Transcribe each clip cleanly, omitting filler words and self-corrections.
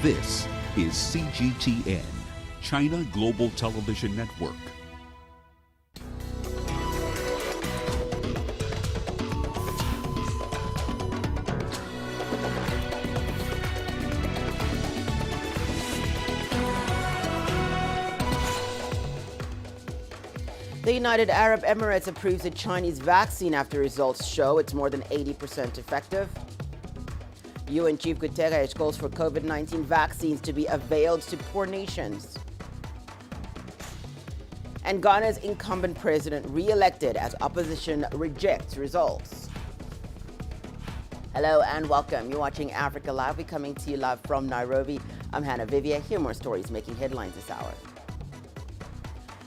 This is CGTN, China Global Television Network. The United Arab Emirates approves a Chinese vaccine after results show it's more than 80% effective. UN Chief Guterres calls for COVID-19 vaccines to be availed to poor nations. And Ghana's incumbent president re-elected as opposition rejects results. Hello and welcome. You're watching Africa Live. We're coming to you live from Nairobi. I'm Hannah Vivia. Here are more stories making headlines this hour.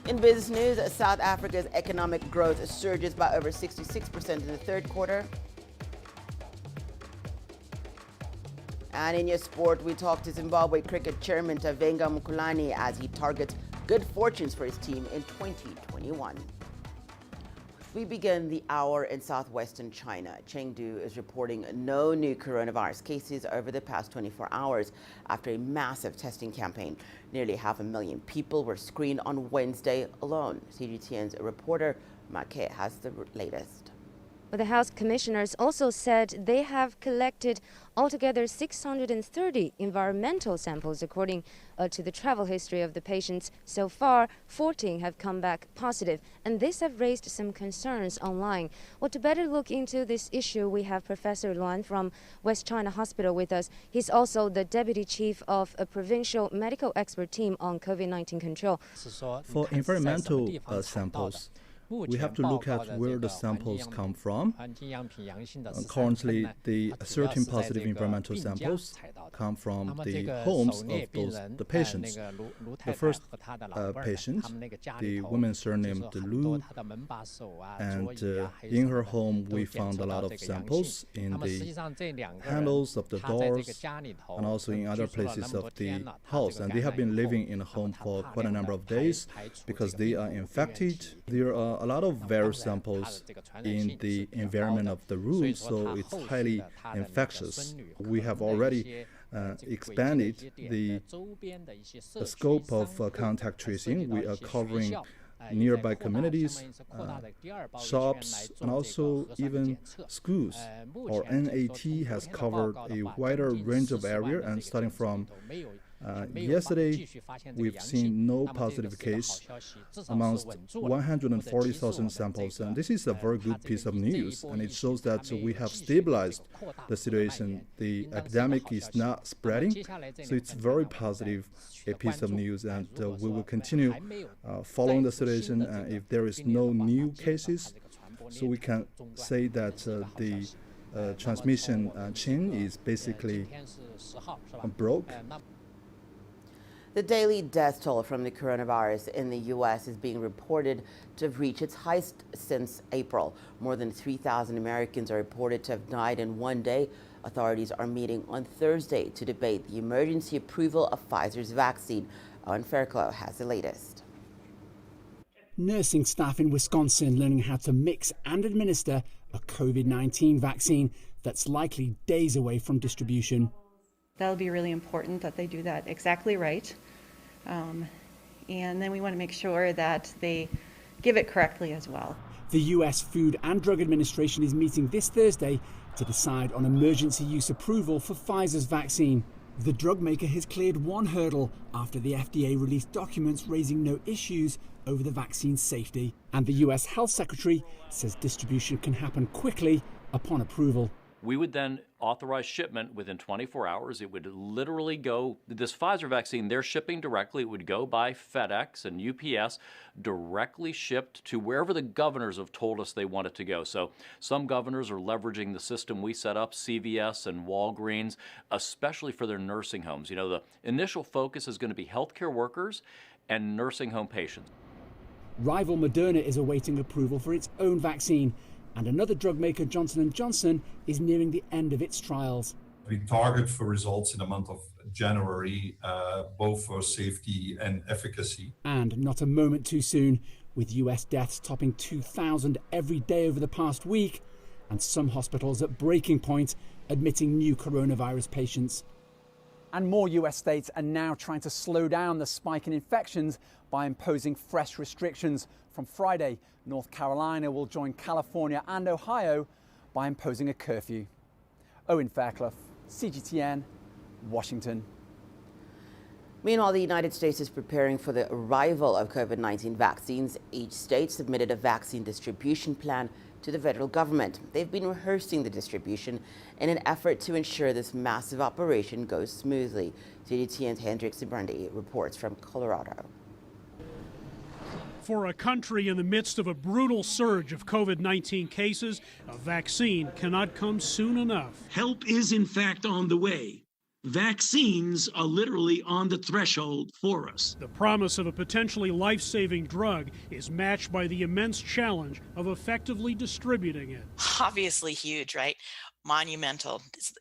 In business news, South Africa's economic growth surges by over 66% in the third quarter. And in your sport, we talk to Zimbabwe cricket chairman Tavenga Mukulani as he targets good fortunes for his team in 2021. We begin the hour in southwestern China. Chengdu is reporting no new coronavirus cases over the past 24 hours after a massive testing campaign. Nearly 500,000 people were screened on Wednesday alone. CGTN's reporter Make has the latest. The House commissioners also said they have collected altogether 630 environmental samples according to the travel history of the patients. So far, 14 have come back positive, and this have raised some concerns online. Well, to better look into this issue, we have Professor Luan from West China Hospital with us. He's also the deputy chief of a provincial medical expert team on COVID-19 control. For environmental samples, we have to look at where the samples come from. Currently, the 13 positive environmental samples come from the homes of the patients. The first patient, the woman surnamed Lu, and in her home we found a lot of samples in the handles of the doors and also in other places of the house. And they have been living in a home for quite a number of days because they are infected. There are a lot of virus samples in the environment of the room, so it's highly infectious. We have already expanded the scope of contact tracing. We are covering nearby communities, shops, and also even schools. Our NAT has covered a wider range of area, and starting from yesterday, we've seen no positive case amongst 140,000 samples, and this is a very good piece of news, and it shows that we have stabilized the situation. The epidemic is not spreading, so it's very positive a piece of news, and we will continue following the situation. If there is no new cases, so we can say that the transmission chain is basically broke. The daily death toll from the coronavirus in the U.S. is being reported to have reached its highest since April. More than 3,000 Americans are reported to have died in one day. Authorities are meeting on Thursday to debate the emergency approval of Pfizer's vaccine. Owen Fairclough has the latest. Nursing staff in Wisconsin learning how to mix and administer a COVID-19 vaccine that's likely days away from distribution. That'll be really important that they do that exactly right. And then we want to make sure that they give it correctly as well. The US Food and Drug Administration is meeting this Thursday to decide on emergency use approval for Pfizer's vaccine. The drug maker has cleared one hurdle after the FDA released documents raising no issues over the vaccine's safety. And the US Health Secretary says distribution can happen quickly upon approval. We would then authorize shipment within 24 hours. It would literally go, this Pfizer vaccine, they're shipping directly. It would go by FedEx and UPS, directly shipped to wherever the governors have told us they want it to go. So some governors are leveraging the system we set up, CVS and Walgreens, especially for their nursing homes. You know, the initial focus is going to be healthcare workers and nursing home patients. Rival Moderna is awaiting approval for its own vaccine. And another drug maker, Johnson & Johnson, is nearing the end of its trials. We target for results in the month of January, both for safety and efficacy. And not a moment too soon, with US deaths topping 2,000 every day over the past week, and some hospitals at breaking point, admitting new coronavirus patients. And more US states are now trying to slow down the spike in infections by imposing fresh restrictions. From Friday, North Carolina will join California and Ohio by imposing a curfew. Owen Fairclough, CGTN, Washington. Meanwhile, the United States is preparing for the arrival of COVID-19 vaccines. Each state submitted a vaccine distribution plan to the federal government. They've been rehearsing the distribution in an effort to ensure this massive operation goes smoothly. CGTN's Hendrik Sibrandi reports from Colorado. For a country in the midst of a brutal surge of COVID-19 cases, a vaccine cannot come soon enough. Help is in fact on the way. Vaccines are literally on the threshold for us. The promise of a potentially life-saving drug is matched by the immense challenge of effectively distributing it. Obviously huge, right? Monumental. It's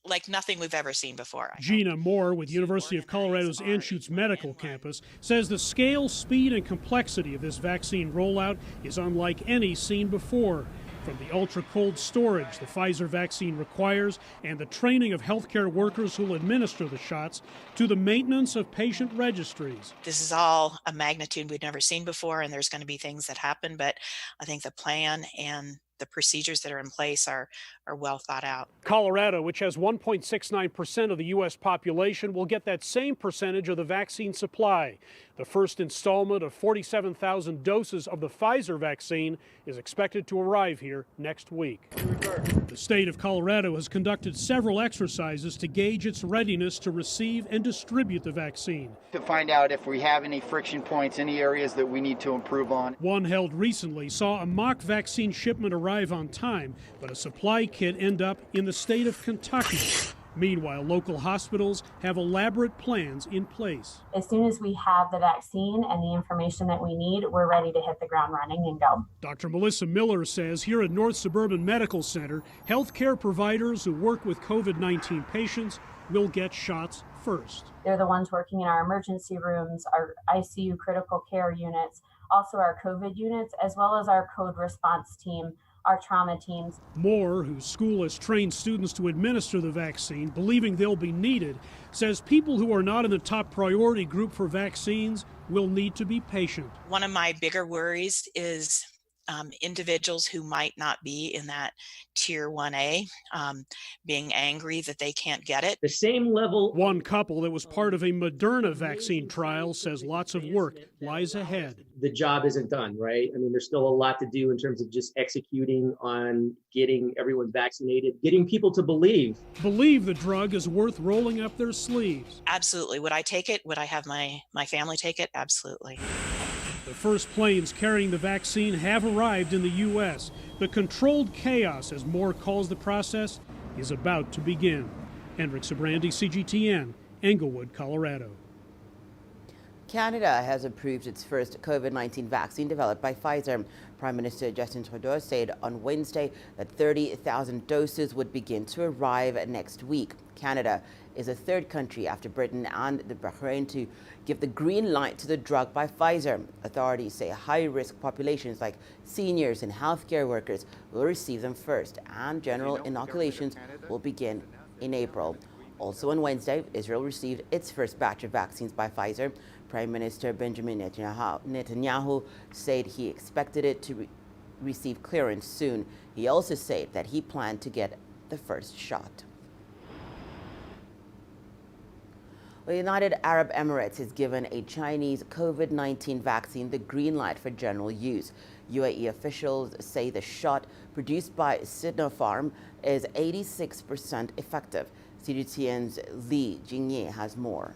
like nothing we've ever seen before. Gina Moore with University of Colorado's Anschutz Medical Campus says the scale, speed, and complexity of this vaccine rollout is unlike any seen before. From the ultra-cold storage the Pfizer vaccine requires and the training of healthcare workers who will administer the shots to the maintenance of patient registries. This is all a magnitude we've never seen before, and there's going to be things that happen, but I think the plan and the procedures that are in place are well thought out. Colorado, which has 1.69% of the U.S. population, will get that same percentage of the vaccine supply. The first installment of 47,000 doses of the Pfizer vaccine is expected to arrive here next week. The state of Colorado has conducted several exercises to gauge its readiness to receive and distribute the vaccine. To find out if we have any friction points, any areas that we need to improve on. One held recently saw a mock vaccine shipment arrive on time, but a supply kit end up in the state of Kentucky. Meanwhile, local hospitals have elaborate plans in place. As soon as we have the vaccine and the information that we need, we're ready to hit the ground running and go. Dr. Melissa Miller says here at North Suburban Medical Center, healthcare providers who work with COVID-19 patients will get shots first. They're the ones working in our emergency rooms, our ICU critical care units, also our COVID units, as well as our code response team, our trauma teams. Moore, whose school has trained students to administer the vaccine, believing they'll be needed, says people who are not in the top priority group for vaccines will need to be patient. One of my bigger worries is individuals who might not be in that tier 1A being angry that they can't get it. The same level. One couple that was part of a Moderna vaccine trial says lots of work lies ahead. The job isn't done, right? I mean, there's still a lot to do in terms of just executing on getting everyone vaccinated, getting people to believe the drug is worth rolling up their sleeves. Absolutely. Would I take it? Would I have my family take it? Absolutely. The first planes carrying the vaccine have arrived in the U.S. The controlled chaos, as Moore calls the process, is about to begin. Hendrik Sibrandi, CGTN, Englewood, Colorado. Canada has approved its first COVID-19 vaccine developed by Pfizer. Prime Minister Justin Trudeau said on Wednesday that 30,000 doses would begin to arrive next week. Canada is the third country after Britain and the Bahrain to give the green light to the drug by Pfizer. Authorities say high-risk populations like seniors and healthcare workers will receive them first, and general inoculations will begin in April. Also on Wednesday, Israel received its first batch of vaccines by Pfizer. Prime Minister Benjamin Netanyahu said he expected it to receive clearance soon. He also said that he planned to get the first shot. The United Arab Emirates has given a Chinese COVID-19 vaccine the green light for general use. UAE officials say the shot produced by Sinopharm is 86% effective. CGTN's Li Jingye has more.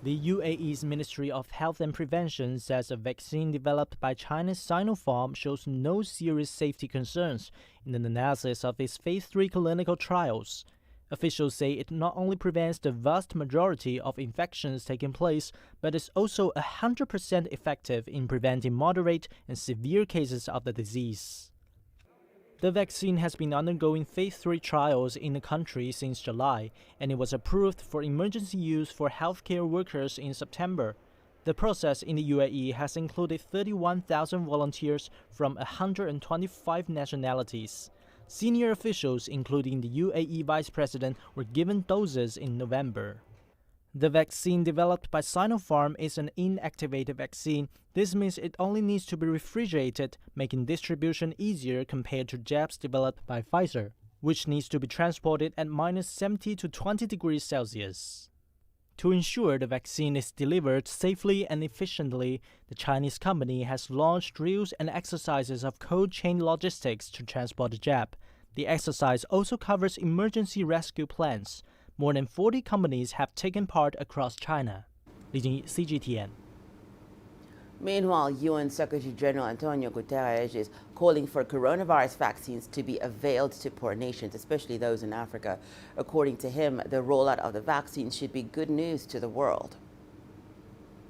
The UAE's Ministry of Health and Prevention says a vaccine developed by China's Sinopharm shows no serious safety concerns in an analysis of its Phase 3 clinical trials. Officials say it not only prevents the vast majority of infections taking place, but is also 100% effective in preventing moderate and severe cases of the disease. The vaccine has been undergoing Phase 3 trials in the country since July, and it was approved for emergency use for healthcare workers in September. The process in the UAE has included 31,000 volunteers from 125 nationalities. Senior officials, including the UAE Vice President, were given doses in November. The vaccine developed by Sinopharm is an inactivated vaccine. This means it only needs to be refrigerated, making distribution easier compared to jabs developed by Pfizer, which needs to be transported at minus 70 to 20 degrees Celsius. To ensure the vaccine is delivered safely and efficiently, the Chinese company has launched drills and exercises of cold chain logistics to transport the jab. The exercise also covers emergency rescue plans. More than 40 companies have taken part across China. Li Jingyi, CGTN. Meanwhile, UN Secretary General Antonio Guterres is calling for coronavirus vaccines to be availed to poor nations, especially those in Africa. According to him, the rollout of the vaccine should be good news to the world.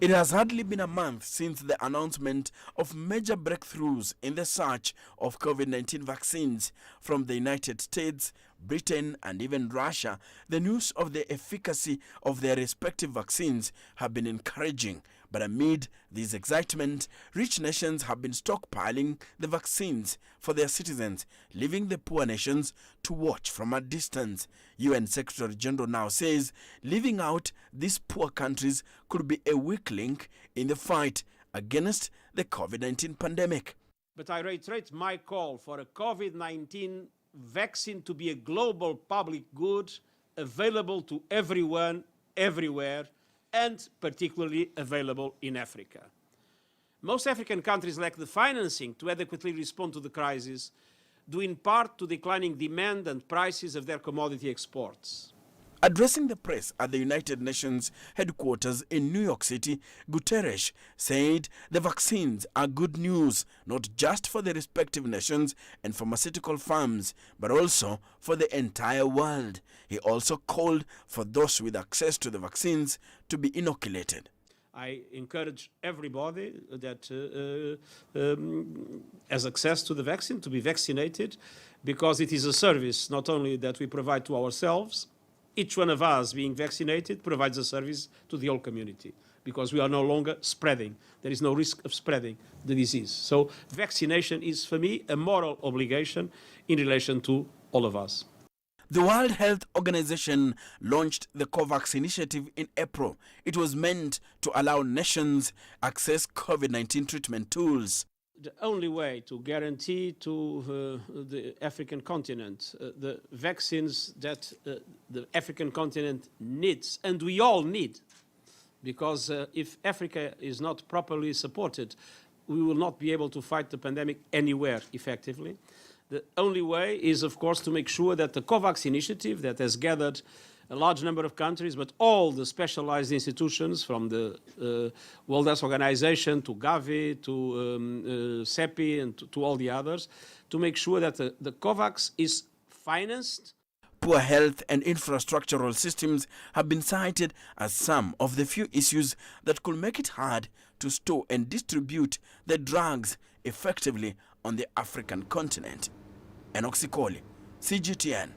It has hardly been a month since the announcement of major breakthroughs in the search of COVID-19 vaccines from the United States, Britain, and even Russia. The news of the efficacy of their respective vaccines have been encouraging. But amid this excitement, rich nations have been stockpiling the vaccines for their citizens, leaving the poor nations to watch from a distance. UN Secretary General now says leaving out these poor countries could be a weak link in the fight against the COVID-19 pandemic. But I reiterate my call for a COVID-19 vaccine to be a global public good, available to everyone, everywhere, and particularly available in Africa. Most African countries lack the financing to adequately respond to the crisis, due in part to declining demand and prices of their commodity exports. Addressing the press at the United Nations headquarters in New York City, Guterres said the vaccines are good news, not just for the respective nations and pharmaceutical firms, but also for the entire world. He also called for those with access to the vaccines to be inoculated. I encourage everybody that has access to the vaccine to be vaccinated, because it is a service not only that we provide to ourselves. Each one of us being vaccinated provides a service to the whole community, because we are no longer spreading. There is no risk of spreading the disease. So vaccination is, for me, a moral obligation in relation to all of us. The World Health Organization launched the COVAX initiative in April. It was meant to allow nations access COVID-19 treatment tools. The only way to guarantee to the African continent the vaccines that the African continent needs, and we all need, because if Africa is not properly supported, we will not be able to fight the pandemic anywhere effectively. The only way is, of course, to make sure that the COVAX initiative that has gathered a large number of countries, but all the specialized institutions, from the World Health Organization to Gavi to CEPI and to all the others, to make sure that the COVAX is financed. Poor health and infrastructural systems have been cited as some of the few issues that could make it hard to store and distribute the drugs effectively on the African continent. Enoch Sikoli, CGTN.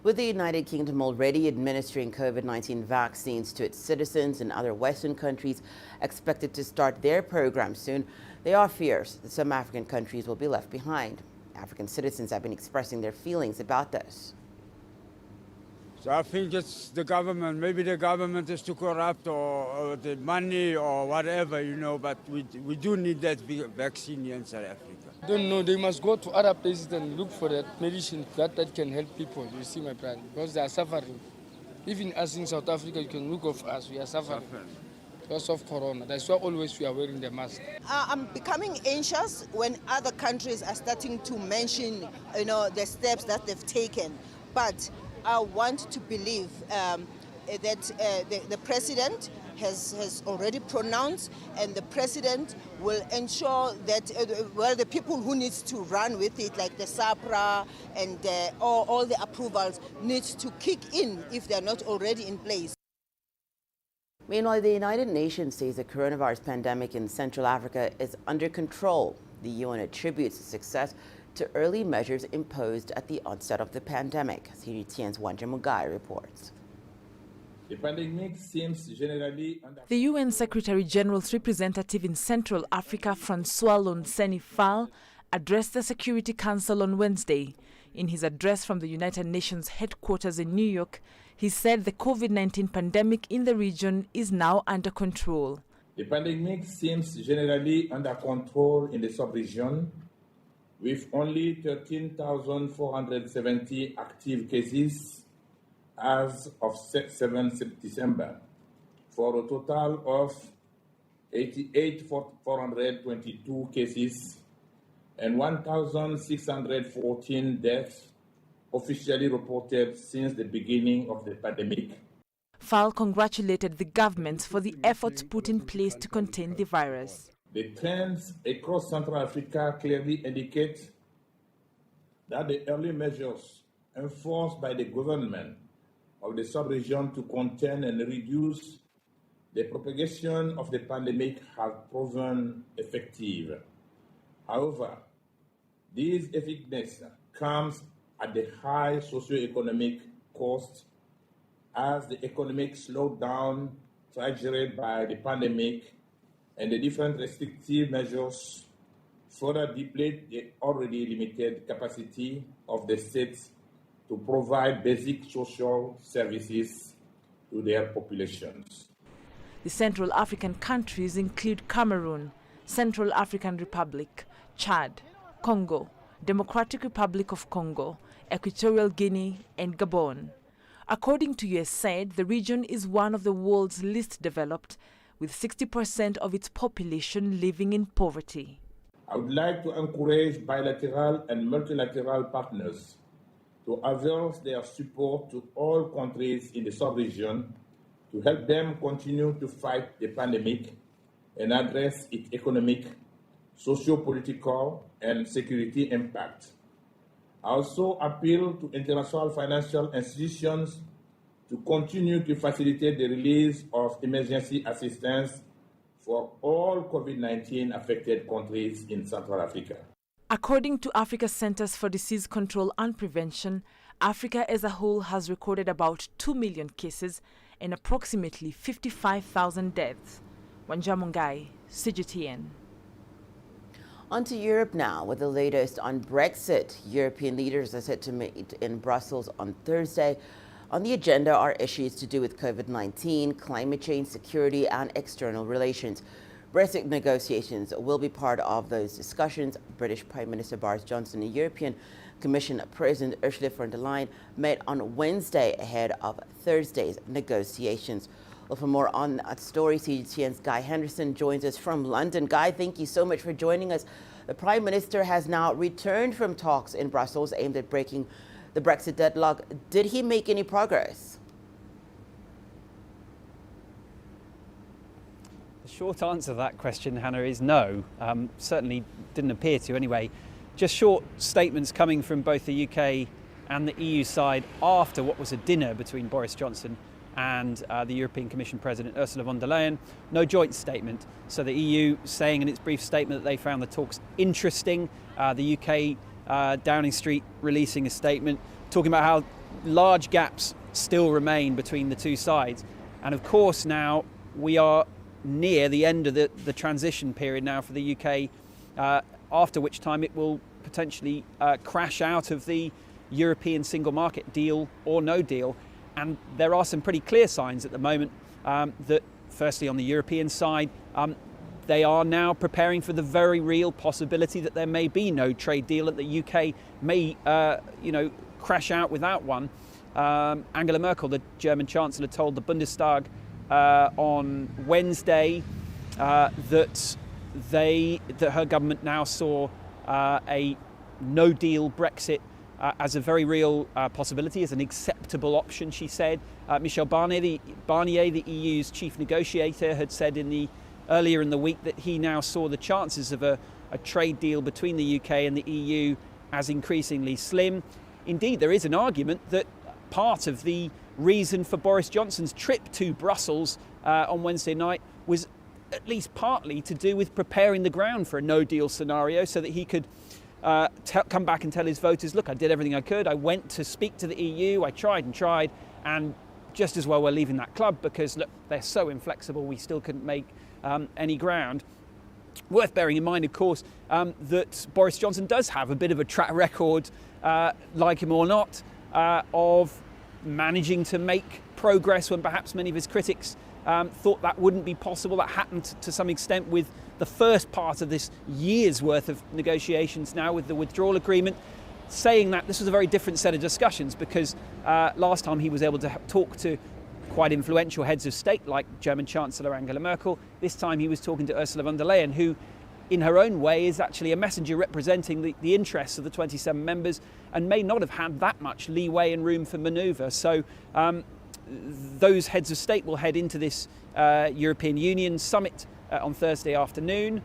With the United Kingdom already administering COVID-19 vaccines to its citizens and other Western countries expected to start their program soon, there are fears that some African countries will be left behind. African citizens have been expressing their feelings about this. So I think it's the government. Maybe the government is too corrupt, or the money or whatever, you know, but we do need that vaccine here in South Africa. I don't know, they must go to other places and look for that medicine that can help people, you see my plan, because they are suffering. Even us in South Africa, you can look of us, we are suffering because of corona. That's why always we are wearing the mask. I'm becoming anxious when other countries are starting to mention, you know, the steps that they've taken. But I want to believe that the president has already pronounced, and the president will ensure that the people who needs to run with it, like the SAPRA and all the approvals, needs to kick in if they're not already in place. Meanwhile, the United Nations says the coronavirus pandemic in Central Africa is under control. The UN attributes the success to early measures imposed at the onset of the pandemic. CGTN's Wanja Mugai reports. The pandemic seems generally under... The UN Secretary General's representative in Central Africa, Francois Lonseni Fall, addressed the Security Council on Wednesday. In his address from the United Nations headquarters in New York, he said the COVID-19 pandemic in the region is now under control. The pandemic seems generally under control in the sub-region, with only 13,470 active cases as of 7 December, for a total of 88,422 cases and 1,614 deaths officially reported since the beginning of the pandemic. FAL congratulated the government for the efforts put in place to contain the virus. The trends across Central Africa clearly indicate that the early measures enforced by the government of the sub-region to contain and reduce the propagation of the pandemic have proven effective. However, this effectiveness comes at the high socioeconomic cost, as the economic slowdown triggered by the pandemic and the different restrictive measures further deplete the already limited capacity of the states to provide basic social services to their populations. The Central African countries include Cameroon, Central African Republic, Chad, Congo, Democratic Republic of Congo, Equatorial Guinea, and Gabon. According to USAID, the region is one of the world's least developed, with 60% of its population living in poverty. I would like to encourage bilateral and multilateral partners to avail their support to all countries in the sub-region to help them continue to fight the pandemic and address its economic, socio-political, and security impact. I also appeal to international financial institutions to continue to facilitate the release of emergency assistance for all COVID-19 affected countries in Central Africa. According to Africa Centers for Disease Control and Prevention, Africa as a whole has recorded about 2 million cases and approximately 55,000 deaths. Wanja Mungai, CGTN. On to Europe now with the latest on Brexit. European leaders are set to meet in Brussels on Thursday. On the agenda are issues to do with COVID-19, climate change, security, and external relations. Brexit negotiations will be part of those discussions. British Prime Minister Boris Johnson and European Commission President Ursula von der Leyen met on Wednesday ahead of Thursday's negotiations. Well, for more on that story, CGTN's Guy Henderson joins us from London. Guy, thank you so much for joining us. The Prime Minister has now returned from talks in Brussels aimed at breaking the Brexit deadlock. Did he make any progress? The short answer to that question, Hannah, is no. Certainly didn't appear to anyway. Just short statements coming from both the UK and the EU side after what was a dinner between Boris Johnson and the European Commission President Ursula von der Leyen. No joint statement. So the EU saying in its brief statement that they found the talks interesting. The UK Downing Street releasing a statement talking about how large gaps still remain between the two sides. And of course now we are near the end of the transition period now for the UK, after which time it will potentially crash out of the European single market, deal or no deal. And there are some pretty clear signs at the moment that firstly on the European side, they are now preparing for the very real possibility that there may be no trade deal, that the UK may, crash out without one. Angela Merkel, the German Chancellor, told the Bundestag on Wednesday that her government now saw a no-deal Brexit as a very real possibility, as an acceptable option, she said. Michel Barnier, the EU's chief negotiator, had said earlier in the week that he now saw the chances of a trade deal between the UK and the EU as increasingly slim. Indeed, there is an argument that part of the reason for Boris Johnson's trip to Brussels on Wednesday night was at least partly to do with preparing the ground for a no-deal scenario so that he could come back and tell his voters, look, I did everything I could. I went to speak to the EU. I tried and tried. And just as well we're leaving that club because, look, they're so inflexible, we still couldn't make any ground. Worth bearing in mind, of course, that Boris Johnson does have a bit of a track record, like him or not, of managing to make progress when perhaps many of his critics thought that wouldn't be possible. That happened to some extent with the first part of this year's worth of negotiations now with the withdrawal agreement, saying that this was a very different set of discussions because last time he was able to talk to quite influential heads of state like German Chancellor Angela Merkel. This time he was talking to Ursula von der Leyen, who in her own way is actually a messenger representing the interests of the 27 members and may not have had that much leeway and room for manoeuvre. So those heads of state will head into this European Union summit on Thursday afternoon.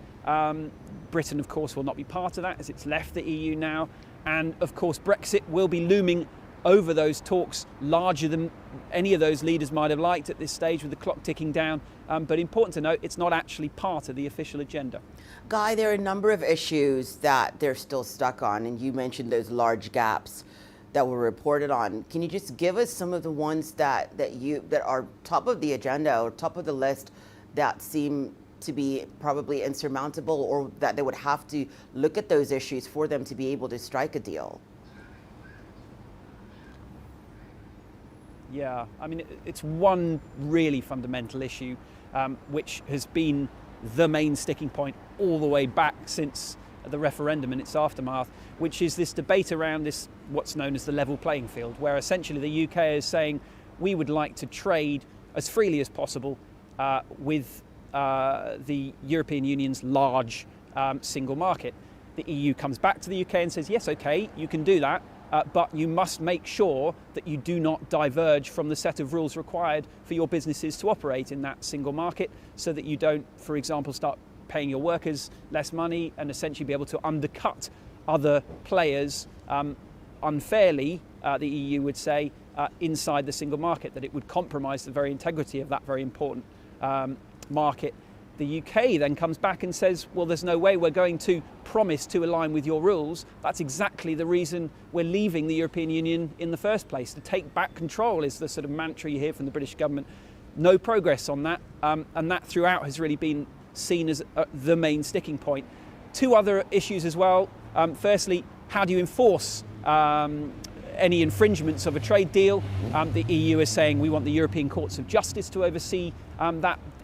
Britain, of course, will not be part of that as it's left the EU now. And of course, Brexit will be looming over those talks, larger than any of those leaders might have liked at this stage with the clock ticking down. But important to note, it's not actually part of the official agenda. Guy, there are a number of issues that they're still stuck on, and you mentioned those large gaps that were reported on. Can you just give us some of the ones that are top of the agenda or top of the list that seem to be probably insurmountable, or that they would have to look at those issues for them to be able to strike a deal? Yeah, I mean, it's one really fundamental issue, which has been the main sticking point all the way back since the referendum and its aftermath, which is this debate around this, what's known as the level playing field, where essentially the UK is saying we would like to trade as freely as possible with the European Union's large single market. The EU comes back to the UK and says, yes, okay, you can do that, but you must make sure that you do not diverge from the set of rules required for your businesses to operate in that single market, so that you don't, for example, start paying your workers less money and essentially be able to undercut other players unfairly, the EU would say, inside the single market, that it would compromise the very integrity of that very important market. The UK then comes back and says, well, there's no way we're going to promise to align with your rules. That's exactly the reason we're leaving the European Union in the first place. To take back control is the sort of mantra you hear from the British government. No progress on that, and that throughout has really been seen as the main sticking point. Two other issues as well. Firstly, how do you enforce any infringements of a trade deal? The EU is saying we want the European Courts of Justice to oversee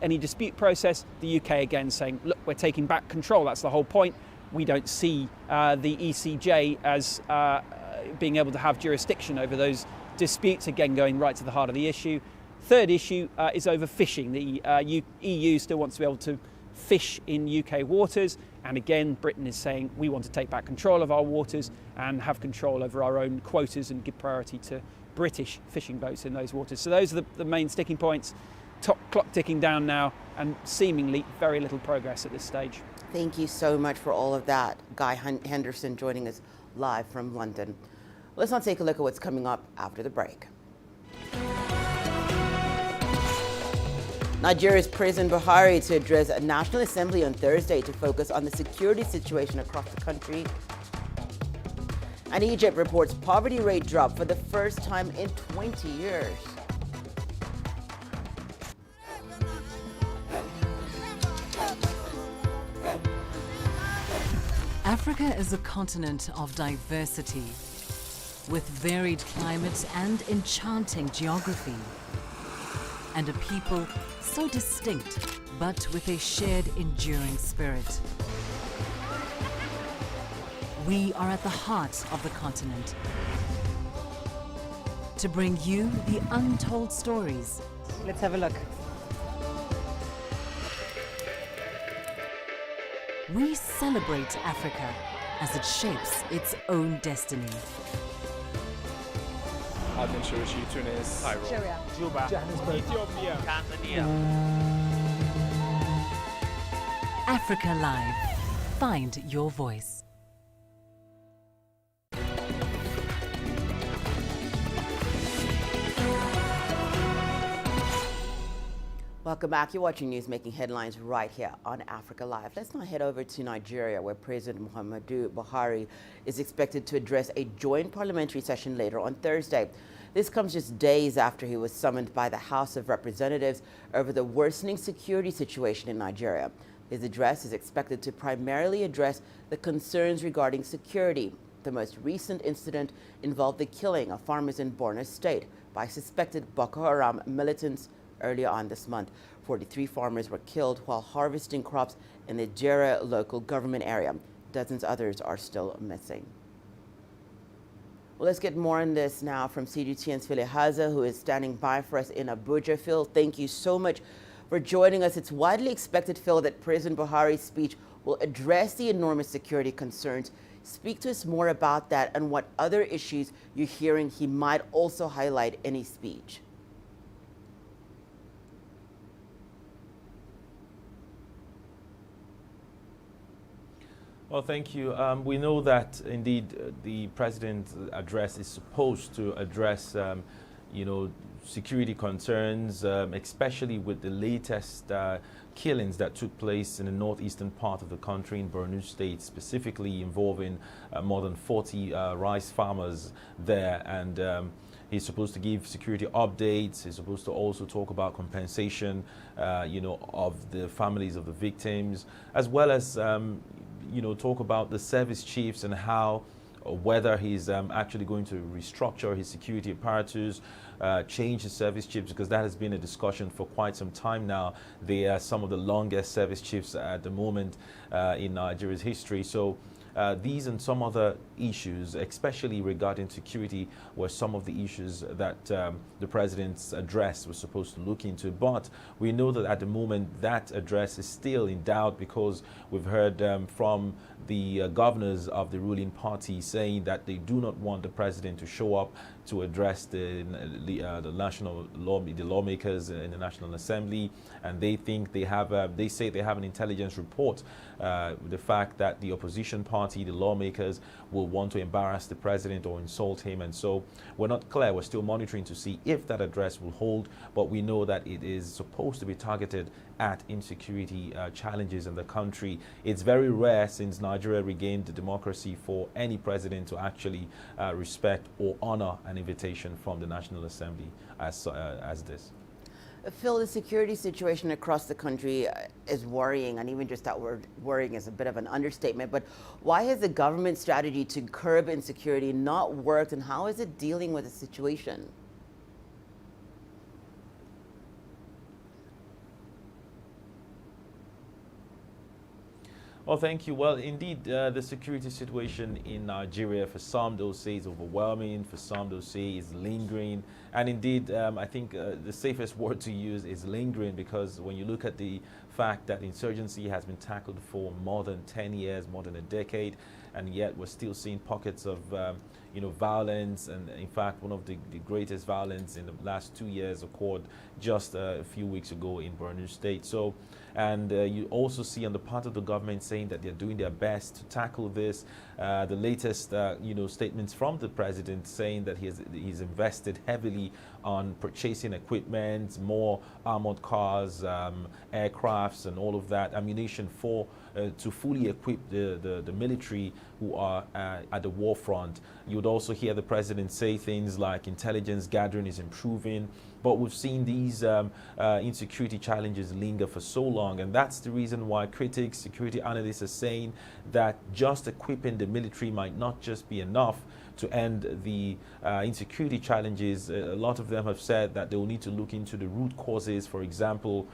any dispute process. The UK again saying, look, we're taking back control. That's the whole point. We don't see the ECJ as being able to have jurisdiction over those disputes, again going right to the heart of the issue. Third issue is over fishing. The EU still wants to be able to fish in UK waters, and again Britain is saying we want to take back control of our waters and have control over our own quotas and give priority to British fishing boats in those waters. So those are the main sticking points. Clock ticking down now, and seemingly very little progress at this stage. Thank you so much for all of that. Guy Henderson joining us live from London. Let's now take a look at what's coming up after the break. Nigeria's President Buhari to address a National Assembly on Thursday to focus on the security situation across the country. And Egypt reports poverty rate drop for the first time in 20 years. Africa is a continent of diversity, with varied climates and enchanting geography, and a people so distinct, but with a shared enduring spirit. We are at the heart of the continent to bring you the untold stories. Let's have a look. We celebrate Africa as it shapes its own destiny. Tunis, Cairo, Juba, Johannesburg, Ethiopia, Tanzania. Africa Live. Find your voice. Welcome back. You're watching News Making Headlines right here on Africa Live. Let's now head over to Nigeria, where President Muhammadu Buhari is expected to address a joint parliamentary session later on Thursday. This comes just days after he was summoned by the House of Representatives over the worsening security situation in Nigeria. His address is expected to primarily address the concerns regarding security. The most recent incident involved the killing of farmers in Borno State by suspected Boko Haram militants earlier on this month. 43 farmers were killed while harvesting crops in the Jera local government area. Dozens others are still missing. Well, let's get more on this now from CGTN's Phil Haza, who is standing by for us in Abuja. Phil, thank you so much for joining us. It's widely expected, Phil, that President Buhari's speech will address the enormous security concerns. Speak to us more about that and what other issues you're hearing he might also highlight in his speech. Well, thank you. We know that indeed the president's address is supposed to address, security concerns, especially with the latest killings that took place in the northeastern part of the country in Borno State, specifically involving more than 40 rice farmers there. And he's supposed to give security updates. He's supposed to also talk about compensation, of the families of the victims, as well as talk about the service chiefs and how, whether he's actually going to restructure his security apparatus, change his service chiefs, because that has been a discussion for quite some time now. They are some of the longest service chiefs at the moment in Nigeria's history. So these and some other issues, especially regarding security, were some of the issues that the president's address was supposed to look into. But we know that at the moment that address is still in doubt, because we've heard from the governors of the ruling party saying that they do not want the president to show up to address the lawmakers in the National Assembly, and they think they have they say they have an intelligence report, the fact that the opposition party, the lawmakers, will want to embarrass the president or insult him. And so we're not clear. We're still monitoring to see if that address will hold, but we know that it is supposed to be targeted at insecurity challenges in the country. It's very rare since Nigeria regained the democracy for any president to actually respect or honor an invitation from the National Assembly as this. Phil, the security situation across the country is worrying, and even just that word worrying is a bit of an understatement. But why has the government strategy to curb insecurity not worked, and how is it dealing with the situation? Well, thank you. Well, indeed, the security situation in Nigeria, for some they'll say is overwhelming, for some they'll say is lingering. And indeed, I think the safest word to use is lingering, because when you look at the fact that insurgency has been tackled for more than 10 years, more than a decade, and yet we're still seeing pockets of violence. And in fact, one of the greatest violence in the last 2 years occurred just a few weeks ago in Borno State. So, and you also see on the part of the government saying that they're doing their best to tackle this. The latest, statements from the president saying that he's invested heavily on purchasing equipment, more armored cars, aircrafts, and all of that, ammunition for to fully equip the military who are at the war front. You would also hear the president say things like intelligence gathering is improving, but we've seen these insecurity challenges linger for so long, and that's the reason why critics, security analysts are saying that just equipping the military might not just be enough to end the insecurity challenges. A lot of them have said that they will need to look into the root causes, for example,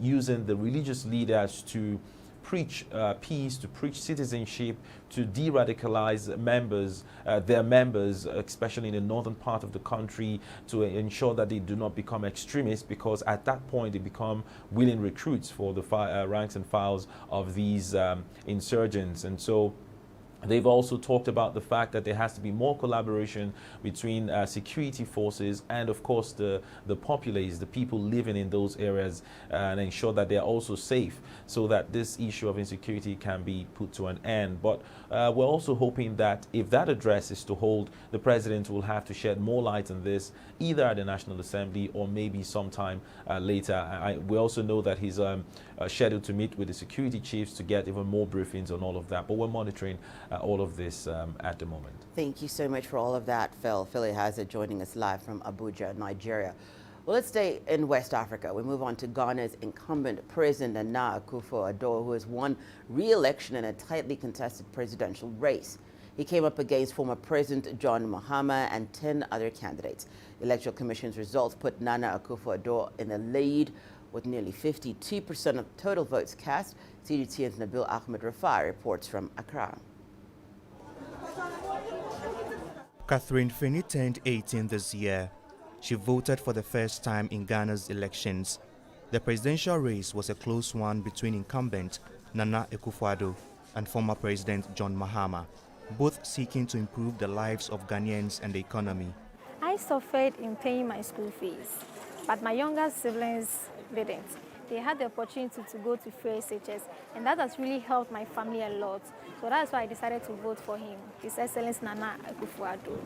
using the religious leaders to preach peace, to preach citizenship, to de-radicalize their members, especially in the northern part of the country, to ensure that they do not become extremists, because at that point they become willing recruits for the ranks and files of these insurgents. And so they've also talked about the fact that there has to be more collaboration between security forces and, of course, the populace, the people living in those areas, and ensure that they're also safe, so that this issue of insecurity can be put to an end. But we're also hoping that if that address is to hold, the president will have to shed more light on this, either at the National Assembly or maybe sometime later. We also know that he's scheduled to meet with the security chiefs to get even more briefings on all of that. But we're monitoring all of this at the moment. Thank you so much for all of that, Phil. Phil Haza joining us live from Abuja, Nigeria. Well, let's stay in West Africa. We move on to Ghana's incumbent President Nana Akufo-Addo, who has won re-election in a tightly contested presidential race. He came up against former President John Mahama and 10 other candidates. The Electoral Commission's results put Nana Akufo-Addo in the lead with nearly 52% of total votes cast. CGTN's Nabil Ahmed Rafai reports from Accra. Catherine Finney turned 18 this year. She voted for the first time in Ghana's elections. The presidential race was a close one between incumbent Nana Akufo-Addo and former President John Mahama, both seeking to improve the lives of Ghanaians and the economy. I suffered in paying my school fees, but my younger siblings didn't. They had the opportunity to go to free SHS, and that has really helped my family a lot. So that's why I decided to vote for him, His Excellency Nana Akufo-Addo.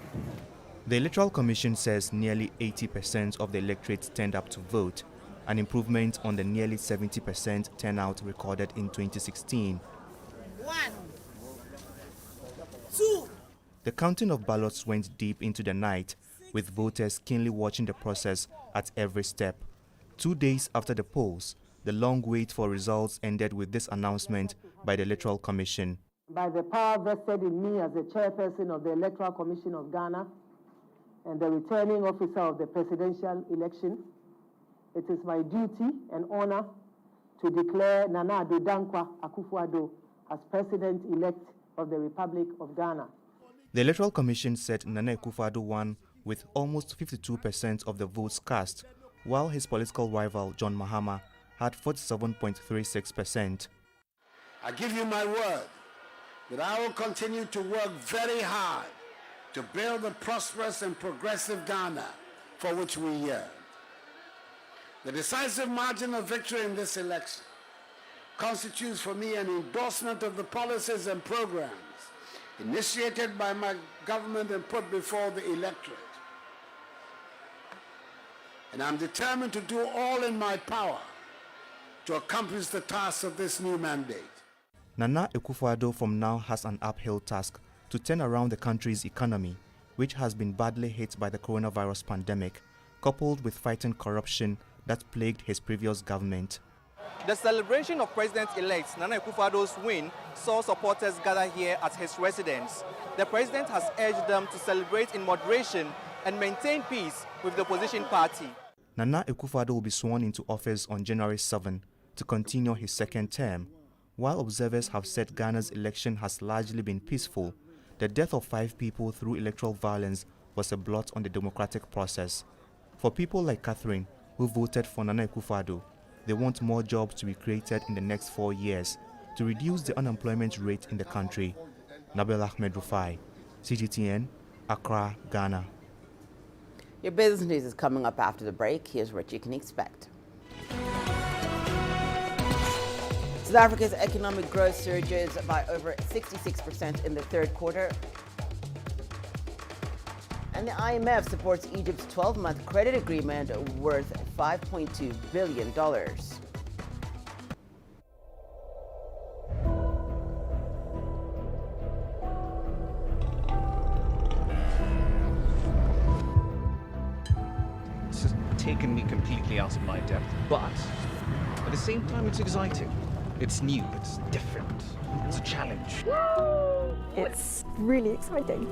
The Electoral Commission says nearly 80% of the electorate turned up to vote, an improvement on the nearly 70% turnout recorded in 2016. 1, 2. The counting of ballots went deep into the night, with voters keenly watching the process at every step. 2 days after the polls, the long wait for results ended with this announcement by the Electoral Commission. By the power vested in me as the chairperson of the Electoral Commission of Ghana and the returning officer of the presidential election, it is my duty and honor to declare Nana Addo Dankwa Akufo-Addo as President-elect of the Republic of Ghana. The Electoral Commission said Nana Akufo-Addo won with almost 52% of the votes cast, while his political rival John Mahama had 47.36%. I give you my word that I will continue to work very hard to build a prosperous and progressive Ghana for which we yearn. The decisive margin of victory in this election constitutes for me an endorsement of the policies and programs initiated by my government and put before the electorate. And I'm determined to do all in my power to accomplish the task of this new mandate. Nana Akufo-Addo from now has an uphill task to turn around the country's economy, which has been badly hit by the coronavirus pandemic, coupled with fighting corruption that plagued his previous government. The celebration of President-elect Nana Akufo-Addo's win saw supporters gather here at his residence. The president has urged them to celebrate in moderation and maintain peace with the opposition party. Nana Akufo-Addo will be sworn into office on January 7 to continue his second term. While observers have said Ghana's election has largely been peaceful, the death of 5 people through electoral violence was a blot on the democratic process. For people like Catherine, who voted for Nana Akufo-Addo, they want more jobs to be created in the next 4 years to reduce the unemployment rate in the country. Nabil Ahmed Rafai, CGTN, Accra, Ghana. Your business news is coming up after the break. Here's what you can expect. South Africa's economic growth surges by over 66% in the third quarter. And the IMF supports Egypt's 12-month credit agreement worth $5.2 billion. This has taken me completely out of my depth, but at the same time it's exciting. It's new, it's different, it's a challenge. It's really exciting.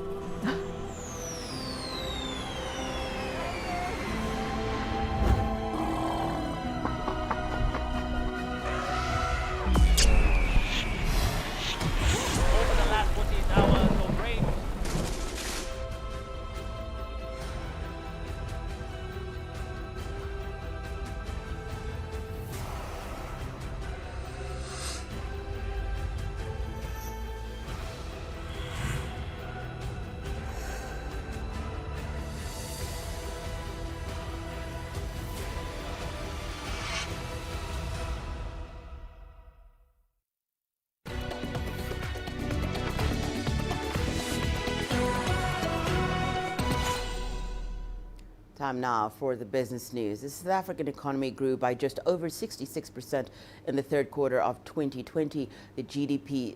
Time now for the business news. The South African economy grew by just over 66% in the third quarter of 2020. The GDP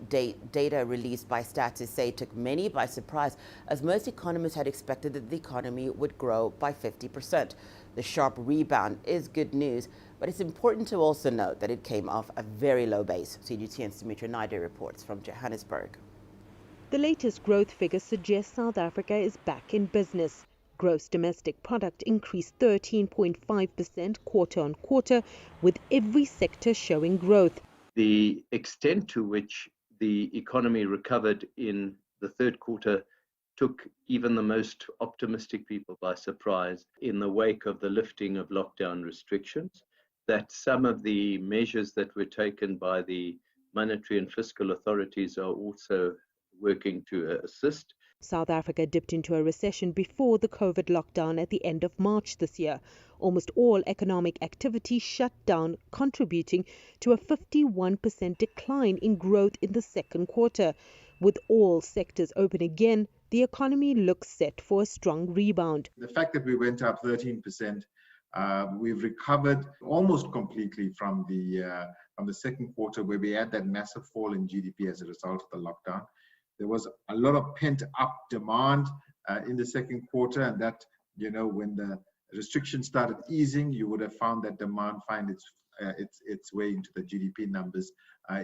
data released by Stats SA took many by surprise, as most economists had expected that the economy would grow by 50%. The sharp rebound is good news, but it's important to also note that it came off a very low base. CGTN's Dimitra Naidoo reports from Johannesburg. The latest growth figures suggest South Africa is back in business. Gross domestic product increased 13.5% quarter on quarter, with every sector showing growth. The extent to which the economy recovered in the third quarter took even the most optimistic people by surprise in the wake of the lifting of lockdown restrictions, that some of the measures that were taken by the monetary and fiscal authorities are also working to assist. South Africa dipped into a recession before the COVID lockdown at the end of March this year. Almost all economic activity shut down, contributing to a 51% decline in growth in the second quarter. With all sectors open again, the economy looks set for a strong rebound. The fact that we went up 13%, we've recovered almost completely from the second quarter, where we had that massive fall in GDP as a result of the lockdown. There was a lot of pent-up demand in the second quarter, and that, when the restrictions started easing, you would have found that demand find its way into the GDP numbers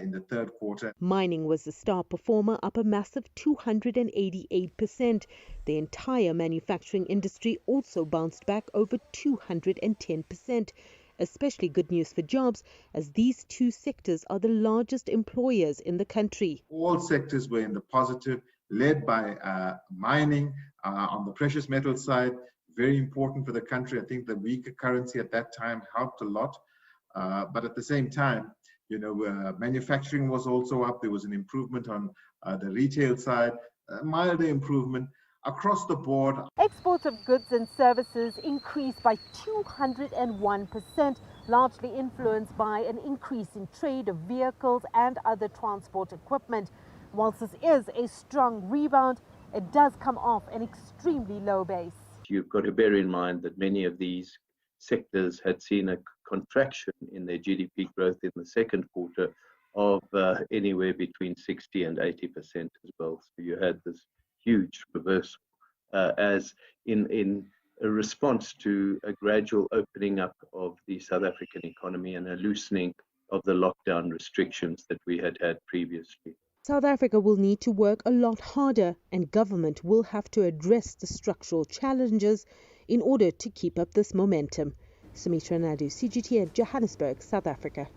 in the third quarter. Mining was the star performer, up a massive 288%. The entire manufacturing industry also bounced back over 210%. Especially good news for jobs, as these two sectors are the largest employers in the country. All sectors were in the positive, led by mining on the precious metal side. Very important for the country. I think the weaker currency at that time helped a lot. But at the same time, manufacturing was also up. There was an improvement on the retail side, a milder improvement. Across the board, exports of goods and services increased by 201%, largely influenced by an increase in trade of vehicles and other transport equipment. Whilst this is a strong rebound, it does come off an extremely low base. You've got to bear in mind that many of these sectors had seen a contraction in their GDP growth in the second quarter of anywhere between 60 and 80% as well. So you had this huge reversal as in a response to a gradual opening up of the South African economy and a loosening of the lockdown restrictions that we had previously. South Africa will need to work a lot harder, and government will have to address the structural challenges in order to keep up this momentum. Dimitra Naidoo, CGTN, Johannesburg, South Africa.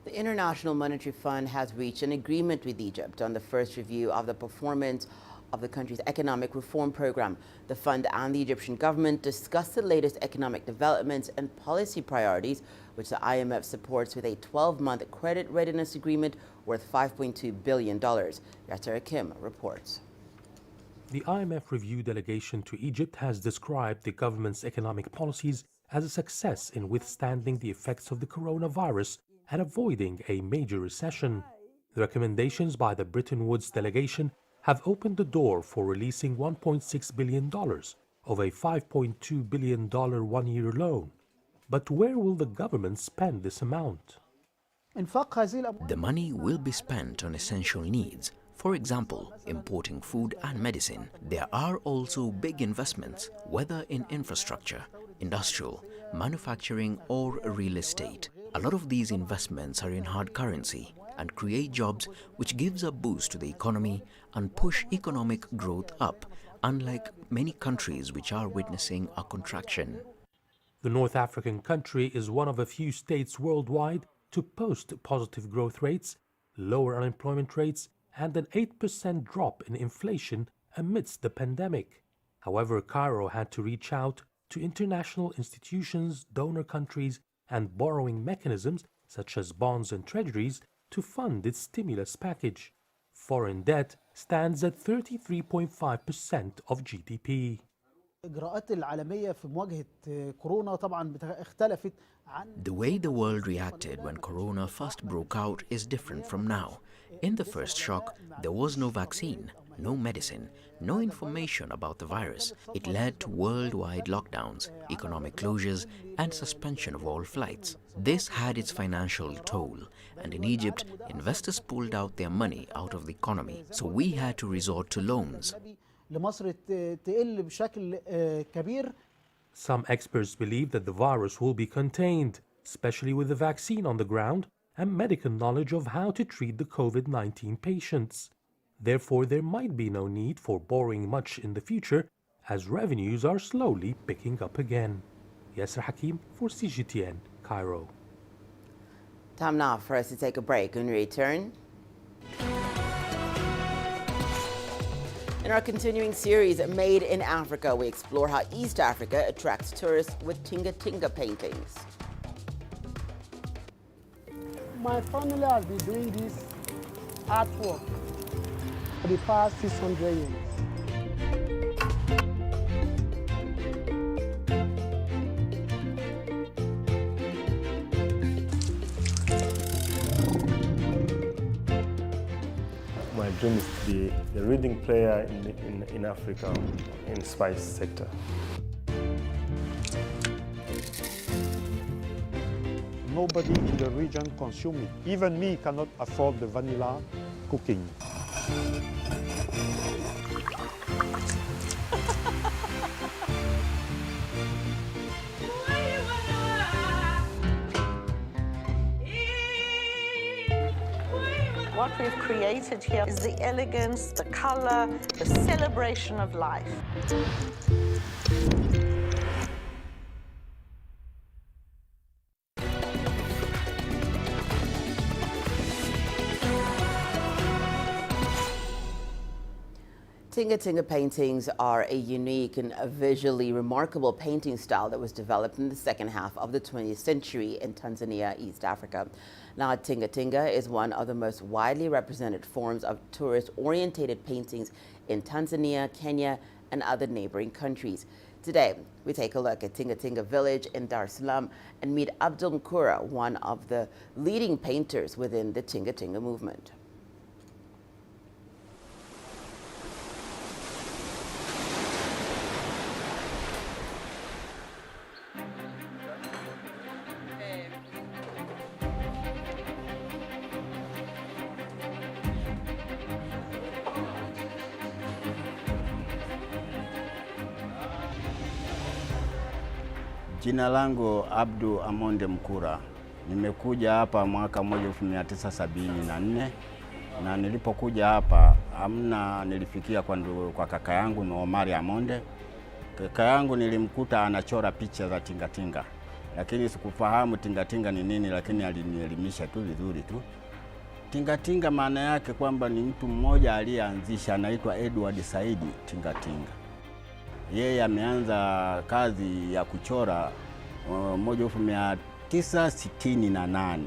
The International Monetary Fund has reached an agreement with Egypt on the first review of the performance of the country's economic reform program. The fund and the Egyptian government discussed the latest economic developments and policy priorities, which the IMF supports with a 12-month credit readiness agreement worth $5.2 billion. Yasser Kim reports. The IMF review delegation to Egypt has described the government's economic policies as a success in withstanding the effects of the coronavirus and avoiding a major recession. The recommendations by the Bretton Woods delegation have opened the door for releasing $1.6 billion of a $5.2 billion one-year loan. But where will the government spend this amount? The money will be spent on essential needs. For example, importing food and medicine. There are also big investments, whether in infrastructure, industrial, manufacturing or real estate. A lot of these investments are in hard currency and create jobs, which gives a boost to the economy and push economic growth up, unlike many countries which are witnessing a contraction. The North African country is one of a few states worldwide to post positive growth rates, lower unemployment rates, and an 8% drop in inflation amidst the pandemic. However, Cairo had to reach out to international institutions, donor countries, and borrowing mechanisms such as bonds and treasuries to fund its stimulus package. Foreign debt stands at 33.5% of GDP. The way the world reacted when corona first broke out is different from now. In the first shock, there was no vaccine, no medicine, no information about the virus. It led to worldwide lockdowns, economic closures, and suspension of all flights. This had its financial toll, and in Egypt, investors pulled out their money out of the economy, so we had to resort to loans. Some experts believe that the virus will be contained, especially with the vaccine on the ground and medical knowledge of how to treat the COVID-19 patients. Therefore, there might be no need for borrowing much in the future, as revenues are slowly picking up again. Yasser Hakim for CGTN, Cairo. Time now for us to take a break. When we return, in our continuing series, Made in Africa, we explore how East Africa attracts tourists with Tinga Tinga paintings. My family has been doing this artwork for the past 600 years. My dream is to be the leading player in Africa in the spice sector. Nobody in the region consumes it. Even me cannot afford the vanilla cooking. What we've created here is the elegance, the color, the celebration of life. Tinga Tinga paintings are a unique and a visually remarkable painting style that was developed in the second half of the 20th century in Tanzania, East Africa. Now, Tinga Tinga is one of the most widely represented forms of tourist-oriented paintings in Tanzania, Kenya, and other neighboring countries. Today, we take a look at Tinga Tinga village in Dar es Salaam and meet Abdul Mkura, one of the leading painters within the Tinga Tinga movement. Jina langu Abdu Amonde Mkura. Nimekuja hapa mwaka 1974 na nilipokuja hapa nilifikia kwa kaka yangu Omari Amonde. Kaka yangu nilimkuta anachora picha za tingatinga, lakini sikufahamu tingatinga ni nini, lakini alinielimisha tu vizuri tu. Tingatinga maana yake kwamba ni mtu mmoja aliyeanzisha, anaitwa Edward Saidi Tingatinga. Yeye ameanza kazi ya kuchora 1968.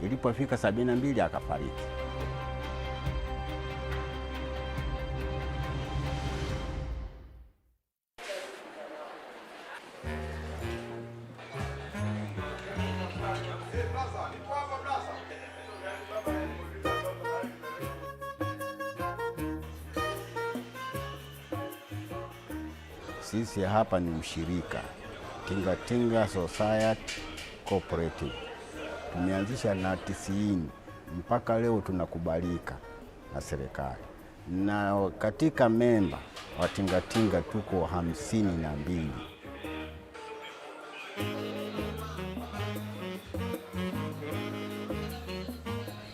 Ilipofika 72 akafariki. Sisi hapa ni mshirika Tinga Tinga Society Cooperative. Tumeanzisha na 90 mpaka leo tunakubalika na serikali. Na katika memba wa Tinga Tinga tuko 52.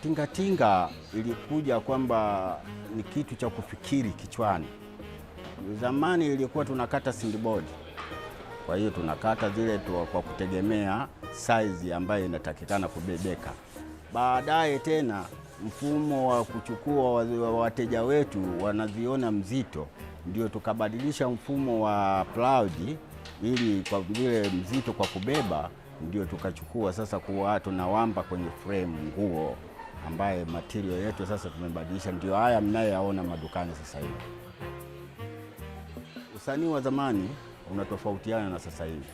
Tinga Tinga ilikuja kwamba ni kitu cha kufikiri kichwani. Zamani ilikuwa tunakata sindibodi. Kwa hiyo tunakata zile kwa kutegemea size ambayo inatakikana kubebeka. Baadaye tena mfumo wa kuchukua wateja wetu wanaziona mzito, ndio tukabadilisha mfumo wa plough ili kwa vile mzito kwa kubeba, ndio tukachukua sasa kuwa tunawamba kwenye frame nguo ambaye material yetu sasa tumebadilisha, ndio haya mnayoyaona madukani sasa hivi. Usanii wa zamani unatofautiana na sasa hivi.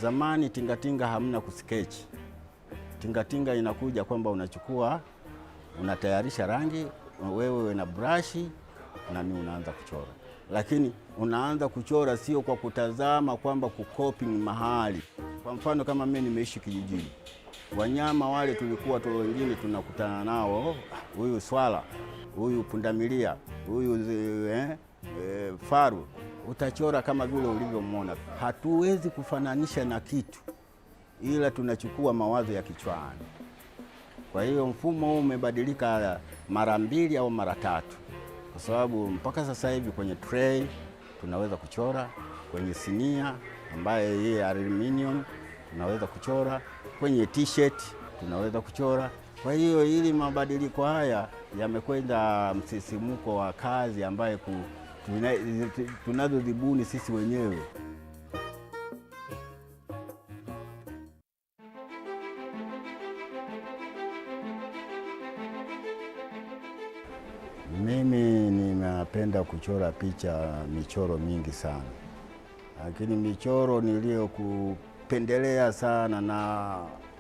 Zamani tingatinga hamna kusketch. Tingatinga inakuja kwamba unatayarisha rangi wewe na brush, unaanza kuchora. Lakini unaanza kuchora sio kwa kutazama kwamba kukopi mahali. Kwa mfano kama mimi nimeishi kijijini, wanyama wale tulikuwa tu wengine tunakutana nao, huyu swala, huyu pundamilia, huyu faru, utachora kama vile ulivyomwona. Hatuwezi kufananisha na kitu, ila tunachukua mawazo ya kichwani. Kwa hiyo mfumo huu umebadilika mara 2 au mara 3, kwa sababu mpaka sasa hivi kwenye tray tunaweza kuchora, kwenye sinia ambaye hii aluminium tunaweza kuchora, kwenye t-shirt tunaweza kuchora. Kwa hiyo ili mabadiliko haya yamekwenda msisimuko wa kazi ambaye tunazozibuni sisi wenyewe. Mimi ninapenda kuchora michoro mingi sana, lakini michoro niliyokupendelea sana na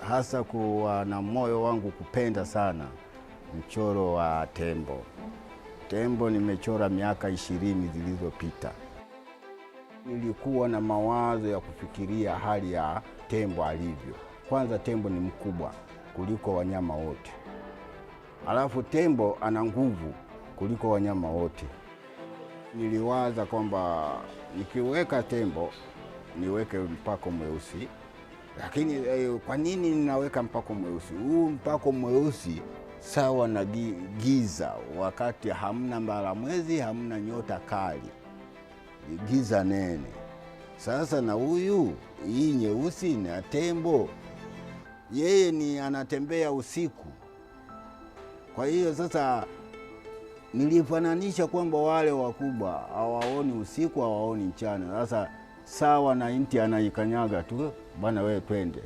hasa kuwa na moyo wangu kupenda sana, mchoro wa tembo. Tembo nimechora miaka 20 zilizopita. Nilikuwa na mawazo ya kufikiria hali ya tembo alivyo. Kwanza, tembo ni mkubwa kuliko wanyama wote. Alafu tembo ana nguvu kuliko wanyama wote. Niliwaza kwamba nikiweka tembo niweke mpako mweusi. Lakini kwa nini ninaweka mpako mweusi? Huu mpako mweusi sawa na giza, wakati hamna mbalamwezi, hamna nyota kali, giza nene. Sasa na hii nyeusi na tembo, yeye ni anatembea usiku. Kwa hiyo sasa nilifananisha kwamba wale wakubwa hawaoni usiku, hawaoni mchana. Sasa sawa na inti anaikanyaga tu, bwana wewe twende.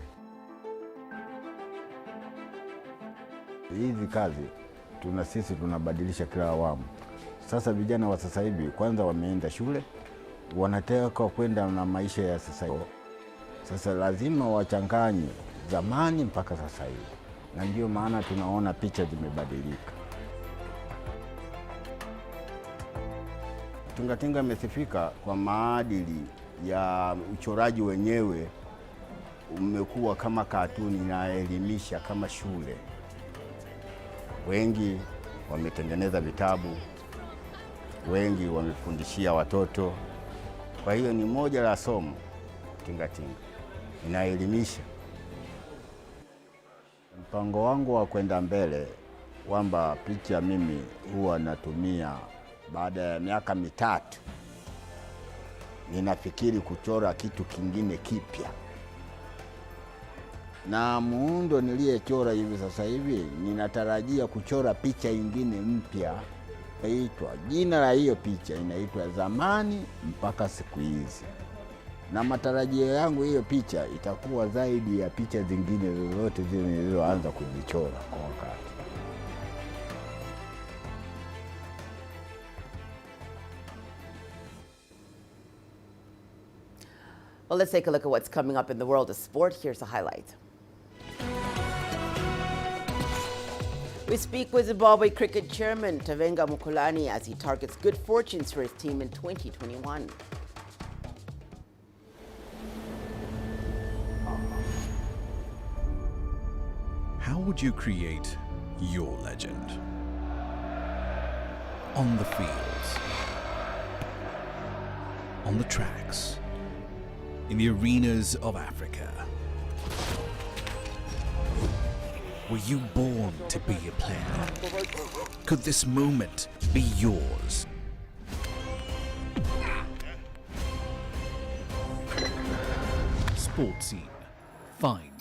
Hizi kazi sisi tunabadilisha kila awamu. Sasa vijana wa sasa hivi kwanza wameenda shule, wanataka kwenda na maisha ya sasa hivi. Sasa lazima wachanganye zamani mpaka sasa hivi, na ndio maana tunaona picha zimebadilika. Tingatinga imesifika kwa maadili ya uchoraji wenyewe, umekuwa kama katuni inaelimisha kama shule. Wengi wametengeneza vitabu, wengi wamefundishia watoto. Kwa hiyo ni moja la somo tingatinga, inaelimisha. Mpango wangu wa kwenda mbele kwamba picha mimi huwa natumia baada ya miaka 3, ninafikiri kuchora kitu kingine kipya. Na muundo niliyechora hivi sasa hivi, ninatarajia kuchora picha ingine mpya. Jina la hiyo picha inaitwa Zamani Mpaka Siku Hizi. Na matarajio yangu hiyo picha itakuwa zaidi ya picha zingine zozote zile nilizoanza kuzichora kwa wakati. Well, let's take a look at what's coming up in the world of sport. Here's a highlight. We speak with Zimbabwe cricket chairman Tavenga Mukulani as he targets good fortunes for his team in 2021. How would you create your legend? On the fields, on the tracks, in the arenas of Africa. Were you born to be a player? Could this moment be yours? Sports Scene. Find